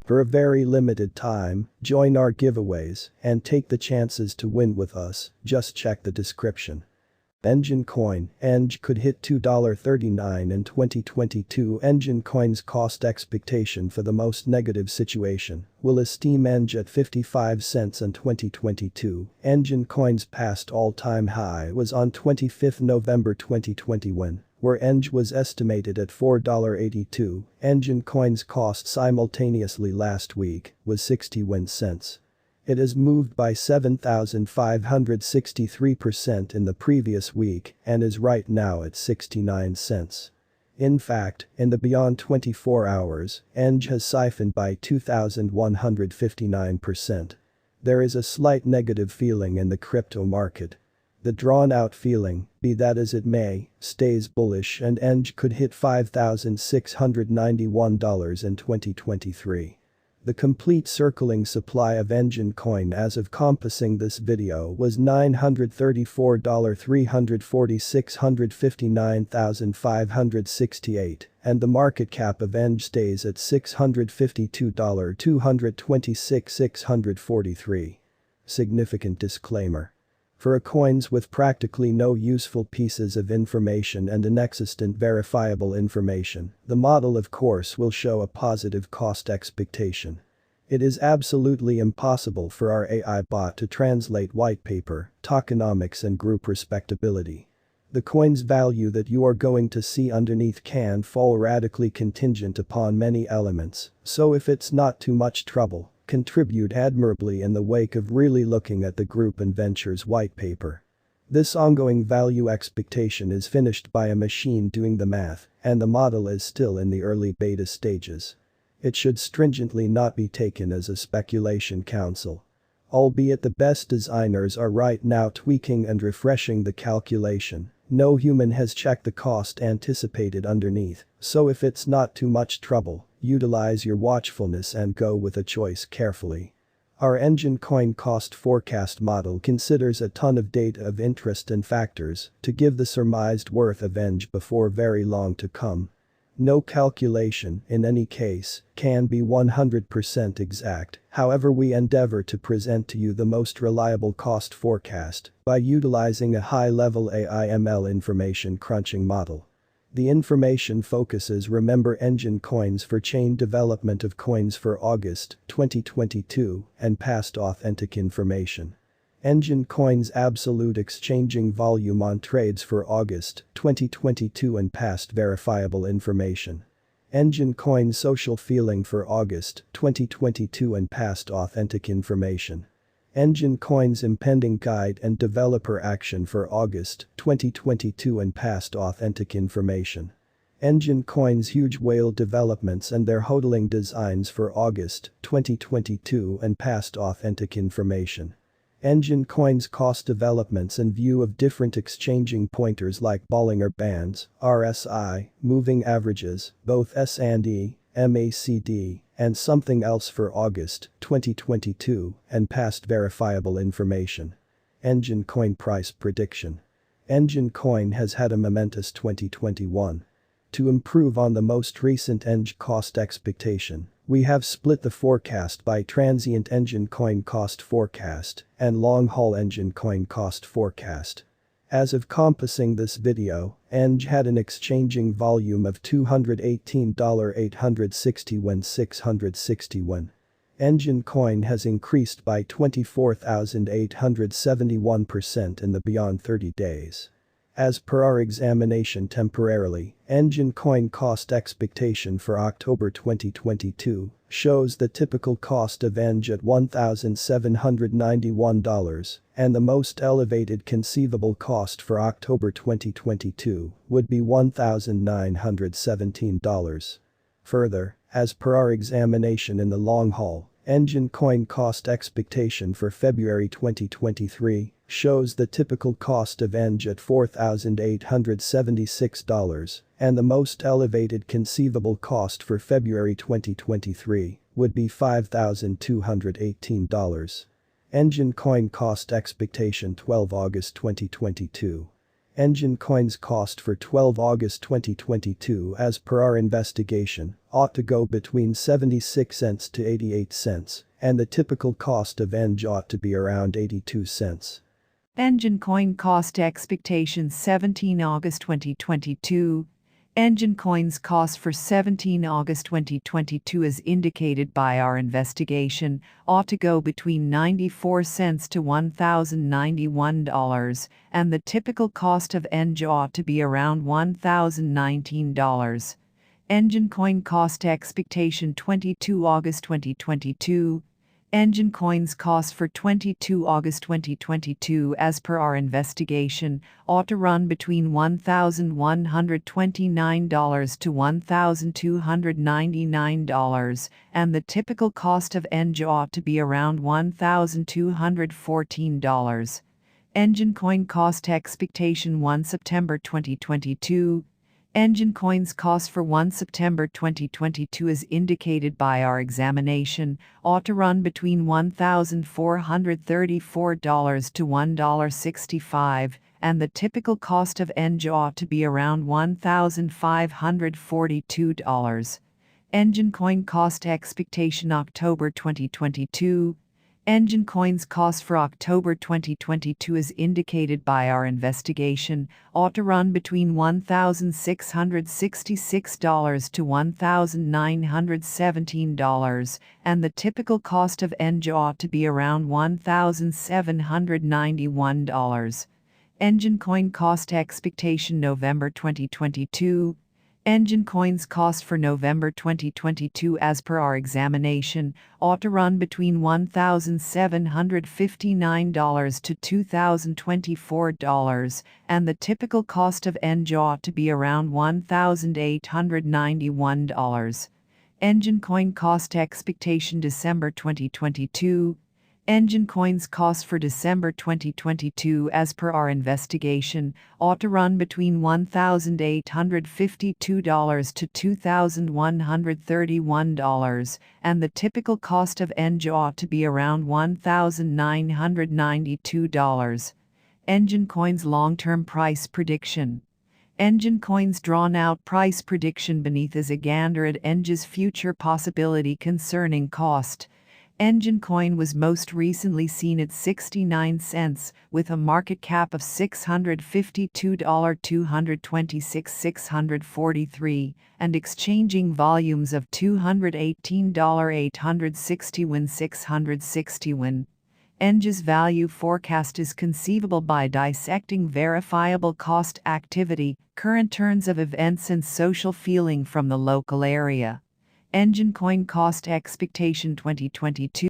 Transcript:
For a very limited time, join our giveaways and take the chances to win with us, just check the description. Enjin coin, Enj could hit $2.39 in 2022. Enjin coin's cost expectation for the most negative situation will esteem Enj at 55 cents in 2022. Enjin coin's past all-time high was on 25 November 2021, where Enj was estimated at $4.82. Enjin coin's cost simultaneously last week was 61 cents. It has moved by 7,563% in the previous week and is right now at 69 cents. In fact, in the beyond 24 hours, Enj has siphoned by 2,159%. There is a slight negative feeling in the crypto market. The drawn-out feeling, be that as it may, stays bullish and Enj could hit $5,691 in 2023. The complete circling supply of Enjin coin as of compassing this video was $934,359,568 and the market cap of Enj stays at $652,226,643. Significant disclaimer. For coins with practically no useful pieces of information and inexistent verifiable information, the model of course will show a positive cost expectation. It is absolutely impossible for our AI bot to translate white paper, tokenomics and group respectability. The coin's value that you are going to see underneath can fall radically contingent upon many elements, so if it's not too much trouble, contribute admirably in the wake of really looking at the group and ventures white paper. This ongoing value expectation is finished by a machine doing the math, and the model is still in the early beta stages. It should stringently not be taken as a speculation counsel. Albeit the best designers are right now tweaking and refreshing the calculation, no human has checked the cost anticipated underneath, so if it's not too much trouble, utilize your watchfulness and go with a choice carefully. Our Enjin coin cost forecast model considers a ton of data of interest and factors to give the surmised worth of Enj before very long to come. No calculation, in any case, can be 100% exact, however we endeavor to present to you the most reliable cost forecast by utilizing a high-level AI/ML information crunching model. The information focuses remember Enjin coins for chain development of coins for August 2022 and past authentic information. Enjin coins absolute exchanging volume on trades for August 2022 and past verifiable information. Enjin coin social feeling for August 2022 and past authentic information. Enjin coin's impending guide and developer action for August 2022 and past authentic information. Enjin coin's huge whale developments and their hodling designs for August 2022 and past authentic information. Enjin coin's cost developments in view of different exchanging pointers like Bollinger Bands, RSI, moving averages, both S&E, MACD, and something else for August 2022 and past verifiable information. Enjin coin price prediction. Enjin coin has had a momentous 2021. To improve on the most recent Enj cost expectation, we have split the forecast by transient Enjin coin cost forecast and long-haul Enjin coin cost forecast. As of compassing this video, Enj had an exchanging volume of $218,861,661. Enjin coin has increased by 24,871% in the beyond 30 days. As per our examination temporarily, Enjin coin cost expectation for October 2022 shows the typical cost of Enj at $1,791 and the most elevated conceivable cost for October 2022 would be $1,917. Further, as per our examination in the long haul, Enjin coin cost expectation for February 2023 shows the typical cost of Enj at $4,876 and the most elevated conceivable cost for February 2023 would be $5,218. Enjin coin cost expectation 12 August 2022. Enjin coin's cost for 12 August 2022 as per our investigation ought to go between 76 cents to 88 cents, and the typical cost of Enj ought to be around 82 cents. Enjin coin cost expectations 17 August 2022. Enjin coin's cost for 17 August 2022 as indicated by our investigation ought to go between 94 cents to $1,091, and the typical cost of Enj ought to be around $1,019. Enjin coin cost expectation 22 August 2022. Enjin coin's cost for 22 August 2022 as per our investigation ought to run between $1,129 to $1,299, and the typical cost of Enj ought to be around $1,214. Enjin coin cost expectation 1 September 2022. Enjin coin's cost for 1 September 2022 as indicated by our examination ought to run between $1,434 to $1.65, and the typical cost of Enj ought to be around $1,542. Enjin coin cost expectation October 2022. Enjin coin's cost for October 2022 as indicated by our investigation ought to run between $1,666 to $1,917, and the typical cost of Enj ought to be around $1,791. Enjin coin cost expectation November 2022. Enjin coin's cost for November 2022 as per our examination ought to run between $1,759 to $2,024, and the typical cost of Enj ought to be around $1,891. Enjin coin cost expectation December 2022. Enjin coin's cost for December 2022 as per our investigation ought to run between $1,852 to $2,131, and the typical cost of Enj ought to be around $1,992. Enjin coin's long-term price prediction. Enjin coin's drawn-out price prediction beneath is a gander at Enj's future possibility concerning cost. Enjin coin was most recently seen at 69 cents, with a market cap of $652,226,643, and exchanging volumes of $218,860,660. Enj's value forecast is conceivable by dissecting verifiable cost activity, current turns of events and social feeling from the local area. Enjin coin cost expectation 2022.